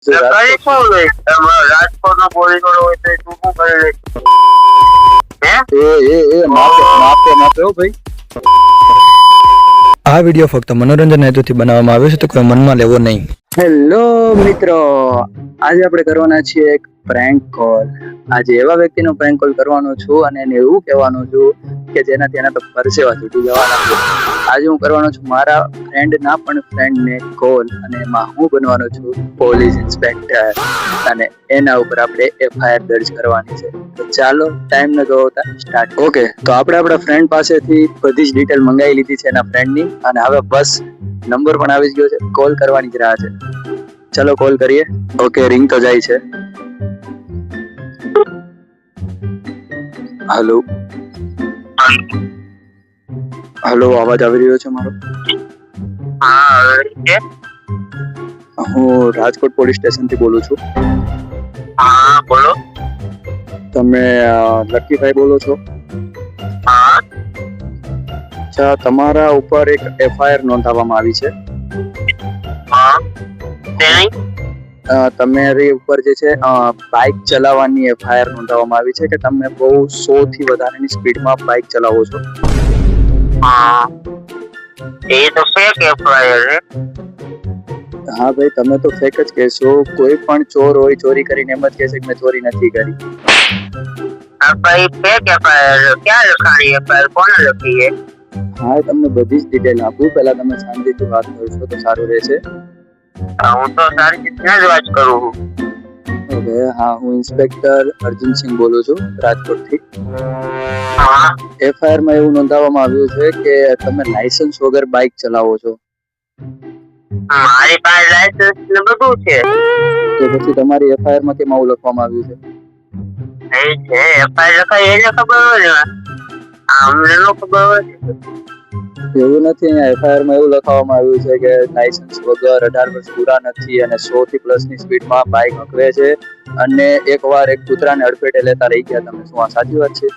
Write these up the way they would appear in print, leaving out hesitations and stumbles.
કઈ શું લે રાજકોટ નો પોલીસ વાળો હોય તો તું શું કરી લે માપે હો ભાઈ. આ વિડીયો ફક્ત મનોરંજન હેતુથી બનાવવામાં આવ્યો છે, તો કોઈ મનમાં લેવો નહીં. હેલો મિત્રો, આજે આપણે કરવાના છીએ એક પ્રેન્ક કોલ. આજે એવા વ્યક્તિનો પ્રેન્ક કોલ કરવાનો છું અને એને એવું કહેવાનું છું કે જેનાથી એના તો પરસેવા છૂટી જવાના છે. આજે હું કરવાનો છું મારા ફ્રેન્ડના પણ ફ્રેન્ડને કોલ, અને એમાં હું બનવાનો છું પોલીસ ઇન્સ્પેક્ટર, અને એના ઉપર આપણે એફઆઈઆર દર્જ કરવાની છે. તો ચાલો ટાઈમ ન ગવાતા સ્ટાર્ટ. ઓકે, તો આપણે આપણા ફ્રેન્ડ પાસેથી બધી જ ડિટેલ મંગાવી લીધી છે એના ફ્રેન્ડની, અને હવે બસ નંબર પણ આવી ગયો છે, કોલ કરવાની જ રાહ છે. ચલો કોલ કરીએ. ઓકે, રિંગ તો જાય છે. હેલો હેલો, અવાજ આવી રહ્યો છે મારો? હા, હું રાજકોટ પોલીસ સ્ટેશન થી બોલું છું. હા બોલો. તમે લક્કીભાઈ બોલો છો? હા. અચ્છા, તમારા ઉપર એક એફઆઈઆર નોંધાવવામાં આવી છે. હા. તમારી ઉપર જે છે બાઇક ચલાવવાની એફઆઈઆર નોંધાવવામાં આવી છે કે તમે બહુ 100 થી વધારેની સ્પીડમાં બાઇક ચલાવો છો. હા, એ તો ફેક એફઆઈઆર છે. હા ભાઈ, તમે તો ફેક જ કહેશો. કોઈ પણ ચોર હોય ચોરી કરીને એમ જ કહેશે કે મેં ચોરી નથી કરી. આ ભાઈ ફેક એફઆઈઆર ક્યાં લખાણી એફઆઈઆર કોને લખી છે? હા, તમને બધી જ ડિટેલ આપું. પહેલા તમે શાંતિથી વાત કરશો તો સારું રહેશે. હું તો સારી રીતના જ વાત કરું છું. ઓકે, હા, હું ઇન્સ્પેક્ટર અર્જુનસિંહ બોલું છું રાજકોટથી. હા. એફઆઈઆર માં એવું નોંધાવવામાં આવ્યું છે કે તમે લાયસન્સ વગર બાઇક ચલાવો છો. મારી પાસે લાયસન્સ ને બધું છે. તો પછી તમારી એફઆઈઆર માં કેમ આવું લખવામાં આવ્યું છે? એ છે એફઆઈઆર લખાય એને ખબર હોય ને, અમને નો ખબર હોય. એવું નથી. અહીંયા એફઆઈઆર માં એવું લખવામાં આવ્યું છે કે લાયસન્સ વગર 18 વર્ષ પૂરા નથી અને 100 થી પ્લસ ની સ્પીડમાં બાઇક હંકવે છે, અને એકવાર એક કૂતરાને અડફેટે લેતા રહી ગયા તમે. શું આ સાચી વાત છે?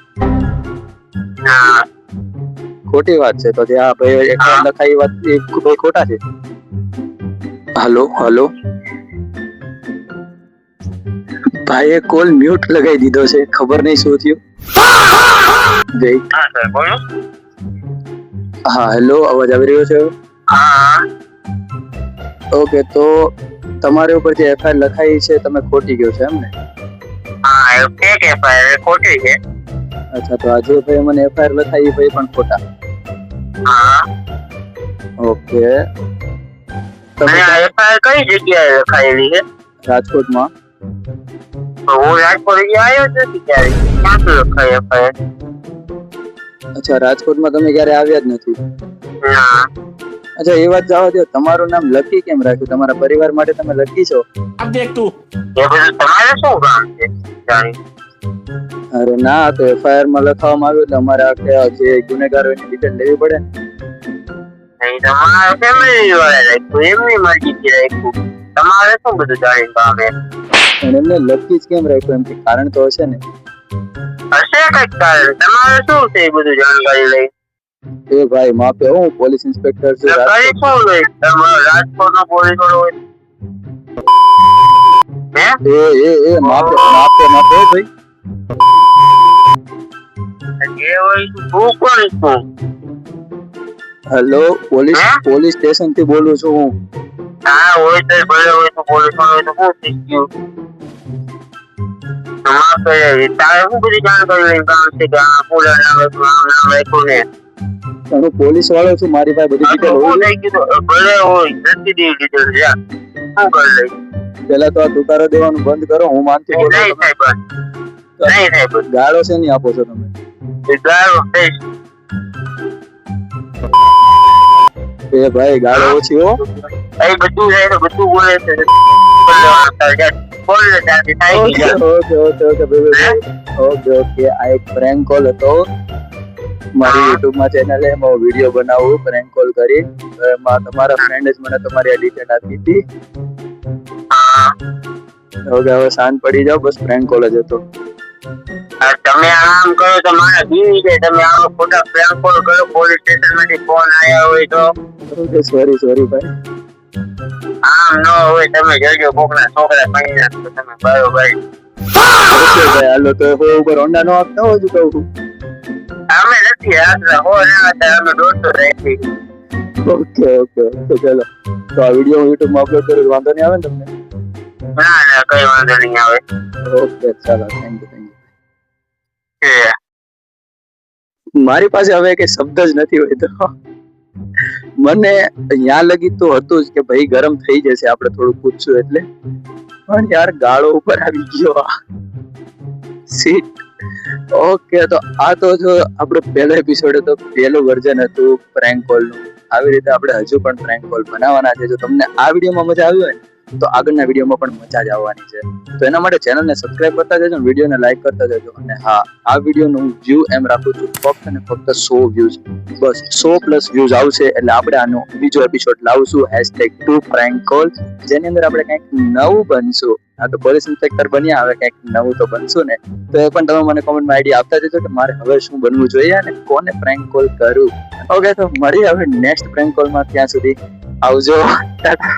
ના, ખોટી વાત છે. તો જે આ ભાઈ એફઆઈઆર લખાઈ વાત એ ખોટા છે. હલો હલો, ભાઈએ કોલ મ્યુટ લગાવી દીધો છે, ખબર નહીં શું થયું. વેઇટ. હા સર બોલો. હા હેલો, અવાજ આવી રહ્યો છે? હા. ઓકે, તો તમારી ઉપર જે એફઆઈઆર લખાઈ છે તમે ખોટી ગયો છે એમ ને? હા, એ ફેક એફઆઈઆર ખોટી છે. અચ્છા, તો આજે ભાઈ મને એફઆઈઆર લખાઈ ભાઈ પણ ખોટા. હા. ઓકે, અને આ એફઆઈઆર કઈ જગ્યાએ લખાયેલી છે? રાજકોટમાં. હું રાજકોટ આવ્યો જ નથી ક્યારે. ક્યાંથી લખાય એફઆઈઆર? અચ્છા, રાજકોટમાં તમે ક્યારે આવ્યા જ નથી? ના. અચ્છા, એ વાત જવા દો. તમારું નામ લકી કેમ રાખ્યું? તમારા પરિવાર માટે તમે લકી છો? એ બધું તમારે શું કામ છે જાણી? અરે ના, તો એફઆઈઆર માં લખવામાં આવ્યું એટલે અમારે આખે જે ગુનેગારો એની ડિટેલ લેવી પડે ને. નહીં, તમારા ફેમિલી વાળા રાખ્યું, એમની મરજીથી રાખ્યું. તમારે શું બધું જાણી પામે? પણ એમને લકી જ કેમ રાખ્યું? એમ કે કારણ તો હશે ને. હશે કઈક કારણ. તમારે શું છે એ બધું જાણકારી લઈ? એ ભાઈ માપે, હું પોલીસ ઇન્સ્પેક્ટર છું. કઈ શું લઈ? તમારે રાજકોટ નો પોલીસ વાળો હોય હે? એ માપે માપે માપે ભાઈ. જે હોય તું કોણ છું? હેલો, પોલીસ સ્ટેશન થી બોલું છું હું. હા હોય તો ભલે હોય તો પોલીસ વાળો હોય તો શું થઈ ગયું? તારે શું બધી જાણકારી લઈ કામ છે કે આ પૂરા નામ રાખ્યું ને? પણ હું પોલીસ વાળો છું, મારી પાસે બધી ડિટેલ હોય. ભલે હોય નથી દી ડિટેલ જા શું કરી લઈ? પેલા તો આ તુકારો દેવાનું બંધ કરો. હું માનથી બોલું. નહીં સાહેબ, નહીં સાહેબ, ગાળો છે નહીં આપો છો તમે? ગાળો કઈશ. એ ભાઈ ગાળો ઓછી હો. એ બધું જાય તો બધું બોલે છે. બોલ ને ત્યાંથી થાય ગયા. ઓકે, આ એક પ્રેન્ક કોલ હતો. મારી યુટ્યુબ માં ચેનલ એમાં વિડીયો બનાવું પ્રેન્ક કોલ કરી. એમાં તમારા ફ્રેન્ડ જ મને તમારી ડિટેલ આપી હતી. હવે શાંત પડી જાઓ, બસ પ્રેન્ક કોલ જ હતો. તમે આમ કરો તો મારા બીવી છે. તમે આવો ખોટા પ્રેન્ક કોલ કરો, પોલીસ સ્ટેશન માંથી ફોન આવ્યા હોય તો. સોરી ભાઈ. આમ ન હોય તમે જોજો કોકના છોકરા કઈ નાખો તમે બરોબર. ઓકે ભાઈ હાલો તો હો ઉપર હોન્ડા નો આપતા હોય તો કહું. અમે નથી આપતા હો ના હતા અમે 150 રાખી. ઓકે ઓકે ઓકે ચલો તો આ વિડીયો હું યુટ્યુબ માં અપલોડ કરું વાંધો નહીં આવે ને તમને? ના ના કઈ વાંધો નહીં આવે. ઓકે ચાલો થેન્ક યુ છે. મારી પાસે હવે કઈ શબ્દ જ નથી હોય તો મને ત્યાં લગી તો હતું જ કે ભાઈ ગરમ થઈ જશે આપણે થોડું પૂછશું એટલે, પણ યાર ગાળો ઉપર આવી ગયો સીટ. ઓકે તો આ તો જો આપણો પહેલો એપિસોડ હતો, પહેલું વર્ઝન હતું પ્રેન્ક કોલ નું. આવી રીતે આપણે હજુ પણ પ્રેન્ક કોલ બનાવવાના છે. જો તમને આ વિડીયોમાં મજા આવી હોય ને તો આગળના વિડીયોમાં પણ મજા જ આવવાની છે. તો એના માટે ચેનલને સબસ્ક્રાઇબ કરતા જજો, વિડીયોને લાઈક કરતા જજો. અને હા, આ વિડીયોનું વ્યૂ એમ રાખું છું ફક્ત ને ફક્ત 100 વ્યૂઝ, બસ 100+ વ્યૂઝ આવશે એટલે આપણે આનો બીજો એપિસોડ લાવશું #2prankcall, જેની અંદર આપણે કંઈક નવું બનશું. આ તો પોલીસ ઇન્સ્પેક્ટર બન્યા, હવે કંઈક નવું તો બનશું ને. તો એ પણ તમે મને કોમેન્ટમાં આઈડિયા આપતા જજો કે મારે હવે શું બનવું જોઈએ અને કોને પ્રેન્ક કોલ કરું. ઓકે તો મળીએ હવે નેક્સ્ટ પ્રેન્ક કોલમાં. ત્યાં સુધી આવજો, ટાટા.